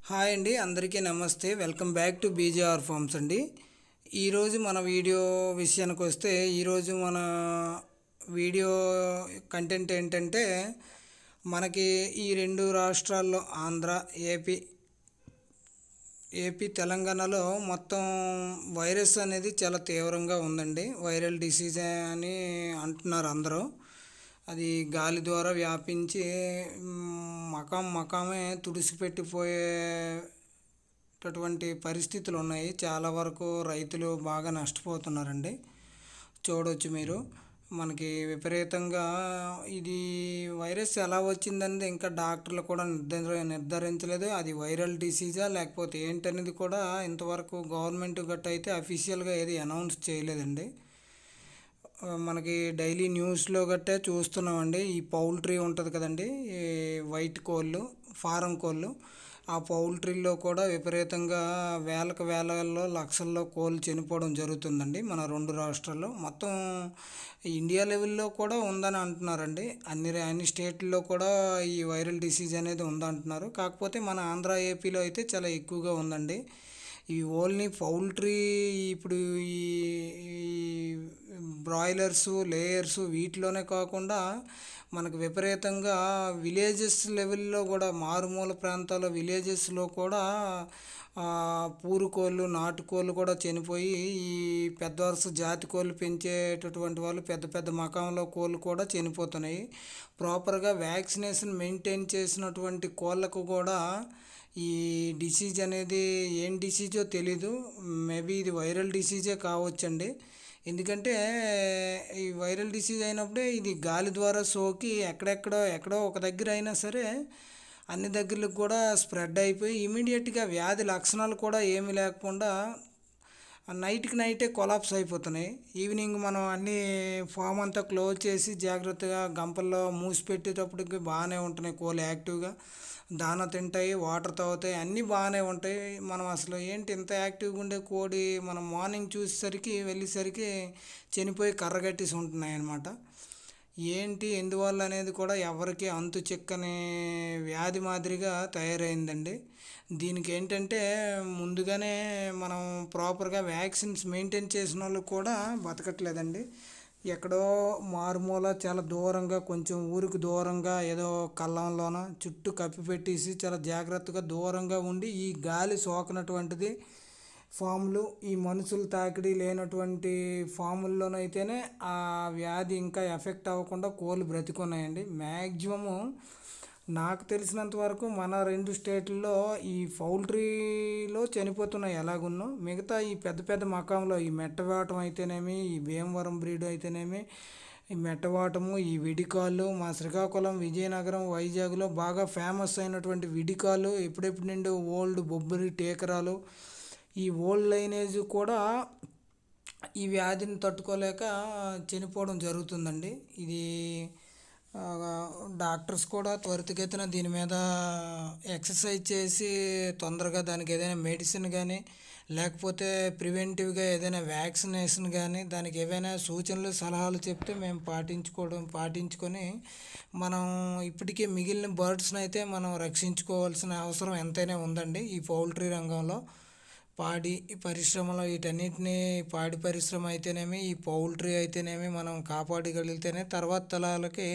Hi అండి, అందరికీ నమస్తే. Welcome back to BJR forms అండి. ఈరోజు మన వీడియో విషయానికి వస్తే, ఈరోజు మన వీడియో కంటెంట్ ఏంటంటే, మనకి ఈ రెండు రాష్ట్రాల్లో ఆంధ్ర, ఏపీ తెలంగాణలో మొత్తం వైరస్ అనేది చాలా తీవ్రంగా ఉందండి. వైరల్ డిసీజ్ అని అంటున్నారు అందరూ. అది గాలి ద్వారా వ్యాపించి మకామే తుడిసిపెట్టిపోయేటటువంటి పరిస్థితులు ఉన్నాయి. చాలా వరకు రైతులు బాగా నష్టపోతున్నారండి. చూడవచ్చు మీరు. మనకి విపరీతంగా ఇది వైరస్ ఎలా వచ్చిందనేది ఇంకా డాక్టర్లు కూడా నిర్ధారించలేదు. అది వైరల్ డిసీజా లేకపోతే ఏంటనేది కూడా ఇంతవరకు గవర్నమెంట్ గట్ట అయితే అఫీషియల్గా ఏది అనౌన్స్ చేయలేదండి. మనకి డైలీ న్యూస్లో గట్టే చూస్తున్నామండి. ఈ పౌల్ట్రీ ఉంటుంది కదండి, ఈ వైట్ కోళ్ళు, ఫారం కోళ్ళు, ఆ పౌల్ట్రీలో కూడా విపరీతంగా వేలలో లక్షల్లో కోళ్ళు చనిపోవడం జరుగుతుందండి మన రెండు రాష్ట్రాల్లో. మొత్తం ఇండియా లెవెల్లో కూడా ఉందని అంటున్నారండి. అన్ని స్టేట్లలో కూడా ఈ వైరల్ డిసీజ్ అనేది ఉందంటున్నారు. కాకపోతే మన ఆంధ్ర, ఏపీలో అయితే చాలా ఎక్కువగా ఉందండి. ఈ ఓన్లీ పౌల్ట్రీ, ఇప్పుడు ఈ బ్రాయిలర్స్, లేయర్స్ వీటిలోనే కాకుండా మనకు విపరీతంగా విలేజెస్ లెవెల్లో కూడా, మారుమూల ప్రాంతాల విలేజెస్లో కూడా పూరుకోళ్ళు, నాటుకోళ్ళు కూడా చనిపోయి, ఈ పెద్ద వరుస జాతి కోళ్ళు పెంచేటటువంటి వాళ్ళు పెద్ద పెద్ద మకాంలో కోళ్ళు కూడా చనిపోతున్నాయి. ప్రాపర్గా వ్యాక్సినేషన్ మెయింటైన్ చేసినటువంటి కోళ్ళకు కూడా ఈ డిసీజ్ అనేది ఏం డిసీజో తెలీదు. మేబీ ఇది వైరల్ డిసీజే కావచ్చండి. ఎందుకంటే ఈ వైరల్ డిసీజ్ అయినప్పుడే ఇది గాలి ద్వారా సోకి ఎక్కడో ఒక దగ్గర అయినా సరే అన్ని దగ్గరలకు కూడా స్ప్రెడ్ అయిపోయి ఇమీడియట్గా వ్యాధి లక్షణాలు కూడా ఏమీ లేకుండా నైట్కి నైటే కొలాప్స్ అయిపోతున్నాయి. ఈవినింగ్ మనం అన్నీ ఫామ్ అంతా క్లోజ్ చేసి జాగ్రత్తగా గంపల్లో మూసి పెట్టేటప్పటికి బాగానే ఉంటున్నాయి కోళ్ళు, యాక్టివ్గా దాన తింటాయి, వాటర్ తాగుతాయి, అన్నీ బాగానే ఉంటాయి. మనం అసలు ఏంటి ఇంత యాక్టివ్గా ఉండే కోడి మనం మార్నింగ్ వెళ్ళేసరికి చనిపోయి కర్రగట్టేసి ఉంటున్నాయి అన్నమాట. ఏంటి ఎందువల్ల అనేది కూడా ఎవరికి అంతు చిక్కని వ్యాధి మాదిరిగా తయారైందండి. దీనికి ఏంటంటే ముందుగానే మనం ప్రాపర్గా వ్యాక్సిన్స్ మెయింటైన్ చేసిన వాళ్ళు కూడా బతకట్లేదండి. ఎక్కడో మారుమూల చాలా దూరంగా, కొంచెం ఊరికి దూరంగా ఏదో కళ్ళంలోన చుట్టూ కప్పి పెట్టేసి చాలా జాగ్రత్తగా దూరంగా ఉండి ఈ గాలి సోకనటువంటిది ఫామ్లు, ఈ మనుషులు తాకిడి లేనటువంటి ఫాముల్లోనైతేనే ఆ వ్యాధి ఇంకా ఎఫెక్ట్ అవ్వకుండా కోళ్ళు బ్రతికున్నాయండి. మ్యాక్సిమము నాకు తెలిసినంత వరకు మన రెండు స్టేట్లలో ఈ పౌల్ట్రీలో చనిపోతున్నాయి ఎలాగున్నో. మిగతా ఈ పెద్ద పెద్ద మకాంలో ఈ మెట్టవాటం అయితేనేమి, ఈ భీమవరం బ్రీడ్ అయితేనేమి, ఈ మెట్టవాటము, ఈ విడికాళ్ళు, మా శ్రీకాకుళం, విజయనగరం, వైజాగ్లో బాగా ఫేమస్ అయినటువంటి విడికాళ్ళు, ఎప్పుడెప్పుడు నుండి ఓల్డ్ బొబ్బరి టేకరాలు, ఈ ఓల్డ్ లైనేజ్ కూడా ఈ వ్యాధిని తట్టుకోలేక చనిపోవడం జరుగుతుందండి. ఇది డాక్టర్స్ కూడా త్వరితగతిన దీని మీద ఎక్సర్సైజ్ చేసి తొందరగా దానికి ఏదైనా మెడిసిన్ కానీ లేకపోతే ప్రివెంటివ్గా ఏదైనా వ్యాక్సినేషన్ కానీ దానికి ఏవైనా సూచనలు సలహాలు చెప్తే మేము పాటించుకొని మనం ఇప్పటికీ మిగిలిన బర్డ్స్ని అయితే మనం రక్షించుకోవాల్సిన అవసరం ఎంతైనా ఉందండి. ఈ పౌల్ట్రీ రంగంలో పాడి పరిశ్రమలో వీటన్నిటిని, పాడి పరిశ్రమ అయితేనేమి, ఈ పౌల్ట్రీ అయితేనేమి మనం కాపాడగలిగితేనే తర్వాత తరాలకి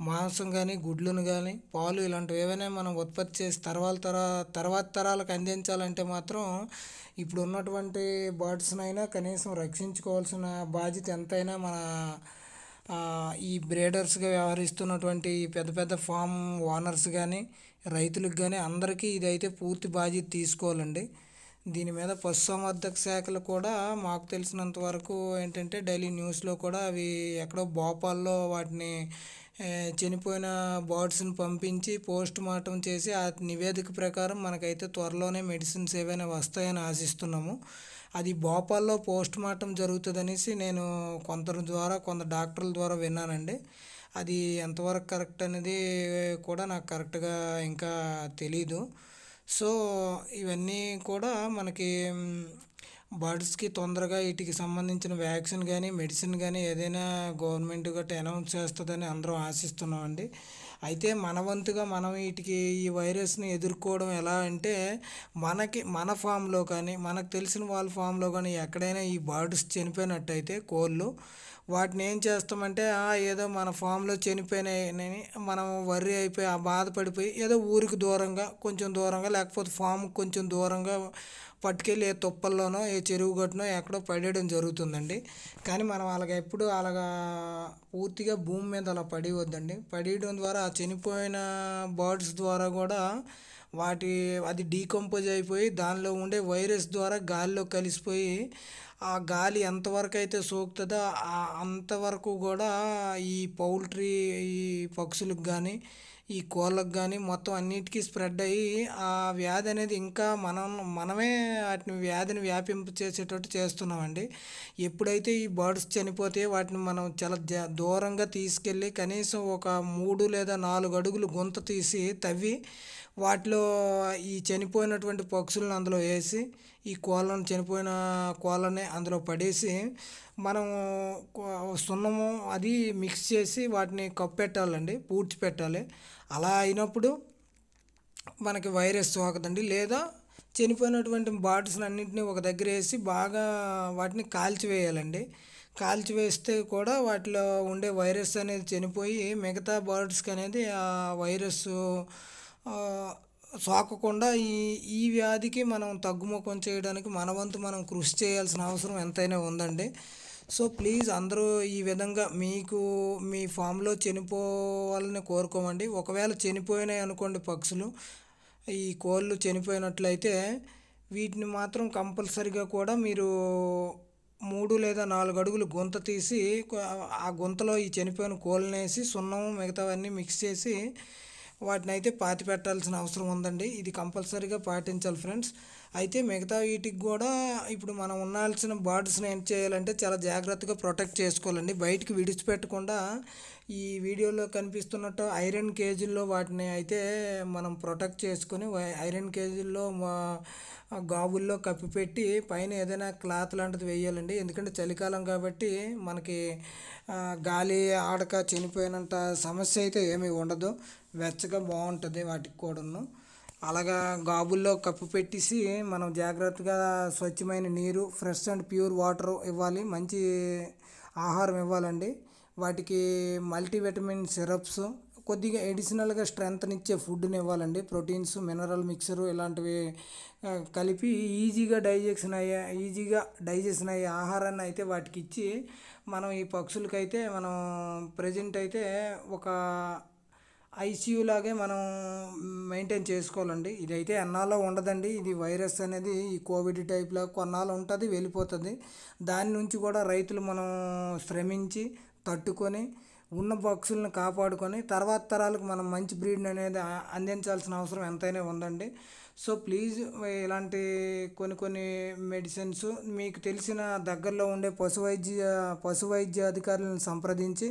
మాంసం కానీ, గుడ్లను కానీ, పాలు ఇలాంటివి ఏవైనా మనం ఉత్పత్తి చేసి తర్వాత తరాలకు అందించాలంటే మాత్రం ఇప్పుడు ఉన్నటువంటి బర్డ్స్నైనా కనీసం రక్షించుకోవాల్సిన బాధ్యత ఎంతైనా మన ఈ బ్రీడర్స్గా వ్యవహరిస్తున్నటువంటి పెద్ద పెద్ద ఫామ్ ఓనర్స్ కానీ, రైతులకు కానీ అందరికీ ఇదైతే పూర్తి బాధ్యత తీసుకోవాలండి. దీని మీద పశుసంవర్ధక శాఖలు కూడా మాకు తెలిసినంత వరకు ఏంటంటే డైలీ న్యూస్లో కూడా అవి ఎక్కడో భోపాల్లో వాటిని చనిపోయిన బర్డ్స్ని పంపించి పోస్ట్ మార్టం చేసి ఆ నివేదిక ప్రకారం మనకైతే త్వరలోనే మెడిసిన్స్ ఏవైనా వస్తాయని ఆశిస్తున్నాము. అది భోపాల్లో పోస్ట్ మార్టం జరుగుతుందనేసి నేను కొంత డాక్టర్ల ద్వారా విన్నానండి. అది ఎంతవరకు కరెక్ట్ అనేది కూడా నాకు కరెక్ట్గా ఇంకా తెలీదు. సో ఇవన్నీ కూడా మనకి బర్డ్స్కి తొందరగా వీటికి సంబంధించిన వ్యాక్సిన్ కానీ, మెడిసిన్ కానీ ఏదైనా గవర్నమెంట్ గట్రా అనౌన్స్ చేస్తుందని అందరం ఆశిస్తున్నామండి. అయితే మన వంతుగా మనం వీటికి ఈ వైరస్ని ఎదుర్కోవడం ఎలా అంటే మన ఫామ్లో కానీ మనకు తెలిసిన వాళ్ళ ఫామ్లో కానీ ఎక్కడైనా ఈ బర్డ్స్ చనిపోయినట్టయితే కోళ్ళు వాటిని ఏం చేస్తామంటే ఏదో మన ఫామ్లో చనిపోయినాయని మనం వర్రీ అయిపోయి బాధపడిపోయి ఏదో ఊరికి దూరంగా కొంచెం దూరంగా లేకపోతే ఫామ్కి కొంచెం దూరంగా పట్టుకెళ్ళి ఏ తుప్పల్లోనో ఏ చెరువు గట్టునో ఎక్కడో పడేయడం జరుగుతుందండి. కానీ మనం ఎప్పుడు అలాగా పూర్తిగా భూమి మీద అలా పడేయవద్దండి. పడేయడం ద్వారా ఆ చనిపోయిన బర్డ్స్ ద్వారా కూడా అది డీకంపోజ్ అయిపోయి దానిలో ఉండే వైరస్ ద్వారా గాలిలో కలిసిపోయి ఆ గాలి ఎంతవరకు అయితే సోకుతుందో అంతవరకు కూడా ఈ పౌల్ట్రీ ఈ పక్షులకు కానీ ఈ కోళ్ళకు కానీ మొత్తం అన్నిటికీ స్ప్రెడ్ అయ్యి ఆ వ్యాధి అనేది ఇంకా మనమే వ్యాధిని వ్యాపింప చేసేటట్టు చేస్తున్నామండి. ఎప్పుడైతే ఈ బర్డ్స్ చనిపోతే వాటిని మనం చాలా దూరంగా తీసుకెళ్ళి కనీసం ఒక 3 లేదా 4 అడుగులు గుంత తీసి తవ్వి వాటిలో ఈ చనిపోయినటువంటి పక్షులను అందులో వేసి చనిపోయిన కోళ్ళని అందులో పడేసి మనం సున్నము అది మిక్స్ చేసి వాటిని కప్పెట్టాలండి, పూడ్చిపెట్టాలి. అలా అయినప్పుడు మనకి వైరస్ సోకదండి. లేదా చనిపోయినటువంటి బర్డ్స్ని అన్నింటినీ ఒక దగ్గర వేసి బాగా వాటిని కాల్చివేయాలండి. కాల్చివేస్తే కూడా వాటిలో ఉండే వైరస్ అనేది చనిపోయి మిగతా బర్డ్స్కి అనేది ఆ వైరస్ సోకకుండా ఈ వ్యాధికి మనం తగ్గుముఖం చేయడానికి మన వంతు మనం కృషి చేయాల్సిన అవసరం ఎంతైనా ఉందండి. సో ప్లీజ్ అందరూ ఈ విధంగా మీ ఫామ్లో చనిపోవాలని కోరుకోమండి. ఒకవేళ చనిపోయినాయి అనుకోండి పక్షులు, ఈ కోళ్ళు చనిపోయినట్లయితే వీటిని మాత్రం కంపల్సరిగా కూడా మీరు 3 లేదా 4 అడుగులు గుంత తీసి ఆ గుంతలో ఈ చనిపోయిన కోళ్ళని వేసి సున్నం మిగతావన్నీ మిక్స్ చేసి వాటిని అయితే పాతి పెట్టాల్సిన అవసరం ఉందండి. ఇది కంపల్సరీగా పాటించాలి ఫ్రెండ్స్. అయితే మిగతా వీటికి కూడా ఇప్పుడు మనం ఉండాల్సిన బర్డ్స్ని ఏం చేయాలంటే చాలా జాగ్రత్తగా ప్రొటెక్ట్ చేసుకోవాలండి. బయటికి విడిచిపెట్టకుండా ఈ వీడియోలో కనిపిస్తున్నట్టు ఐరన్ కేజీల్లో వాటిని అయితే మనం ప్రొటెక్ట్ చేసుకొని ఐరన్ కేజీల్లో గాబుల్లో కప్పిపెట్టి పైన ఏదైనా క్లాత్ లాంటిది వేయాలండి. ఎందుకంటే చలికాలం కాబట్టి మనకి గాలి ఆడక చనిపోయినంత సమస్య అయితే ఏమీ ఉండదు. వెచ్చగా బాగుంటుంది వాటికి కూడాను. అలాగా గాబుల్లో కప్పు పెట్టేసి మనం జాగ్రత్తగా స్వచ్ఛమైన నీరు, ఫ్రెష్ అండ్ ప్యూర్ వాటర్ ఇవ్వాలి. మంచి ఆహారం ఇవ్వాలండి. వాటికి మల్టీవిటమిన్ సిరప్స్, కొద్దిగా ఎడిషనల్గా స్ట్రెంగ్త్నిచ్చే ఫుడ్ని ఇవ్వాలండి. ప్రోటీన్స్, మినరల్ మిక్చరు ఇలాంటివి కలిపి ఈజీగా డైజెషన్ అయ్యే ఆహారాన్ని అయితే వాటికి ఇచ్చి మనం ఈ పక్షులకైతే మనం ప్రజెంట్ అయితే ఒక ఐసీయూ లాగే మనం మెయింటైన్ చేసుకోవాలండి. ఇదైతే ఎన్నాళ్ళో ఉండదండి. ఇది వైరస్ అనేది ఈ కోవిడ్ టైప్లో కొన్నాళ్ళు ఉంటుంది, వెళ్ళిపోతుంది. దాని నుంచి కూడా రైతులు మనం శ్రమించి తట్టుకొని ఉన్న పక్షులను కాపాడుకొని తర్వాత తరాలకు మనం మంచి బ్రీడ్ అనేది అందించాల్సిన అవసరం ఎంతైనా ఉందండి. సో ప్లీజ్ ఇలాంటి కొన్ని మెడిసిన్స్ మీకు తెలిసిన దగ్గరలో ఉండే పశు వైద్య అధికారులను సంప్రదించి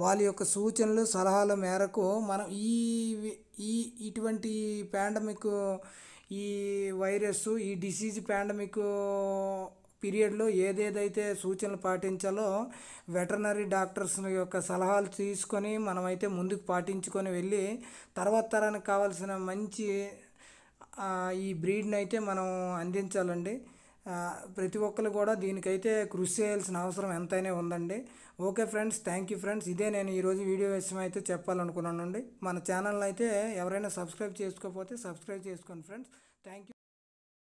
వాళ్ళ యొక్క సూచనలు సలహాల మేరకు మనం ఇటువంటి పాండమిక్ ఈ వైరస్ ఈ డిసీజ్ పాండమిక్ పీరియడ్లో ఏదేదైతే సూచనలు పాటించాలో వెటర్నరీ డాక్టర్స్ యొక్క సలహాలు తీసుకొని మనమైతే ముందుకు పాటించుకొని వెళ్ళి తర్వాత తరానికి కావాల్సిన మంచి ఈ బ్రీడ్ని అయితే మనం అందించాలండి. ప్రతి ఒక్కరు కూడా దీనికైతే కృషి చేయాల్సిన అవసరం ఎంతైనా ఉందండి. Okay friends, thank you friends. ఇదే నేను ఈరోజు వీడియో విషయం అయితే చెప్పాలనుకున్నానండి. మన ఛానల్ని అయితే ఎవరైనా సబ్స్క్రైబ్ చేసుకోకపోతే సబ్స్క్రైబ్ చేసుకోండి ఫ్రెండ్స్. Thank you.